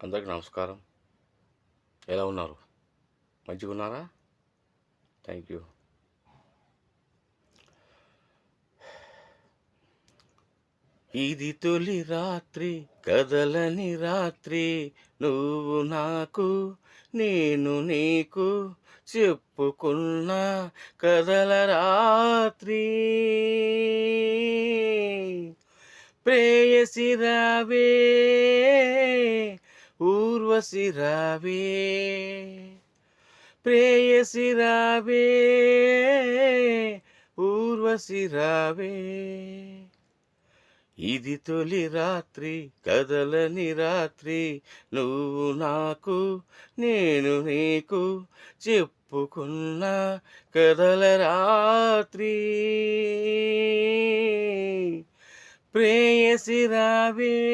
అందరికి నమస్కారం. ఎలా ఉన్నారు? మంచిగా ఉన్నారా? Thank you. ఇది తొలి రాత్రి, కదలని రాత్రి, నువ్వు నాకు నేను నీకు చెప్పుకున్న కదల రాత్రి. ప్రేయసి రావే, ఊర్వశి రావే, ప్రేయసి రావే, ఊర్వశి రావే. ఇది తొలి రాత్రి, కదలని రాత్రి, నువ్వు నాకు నేను నీకు చెప్పుకున్న కదల రాత్రి. ప్రేయసి రావే.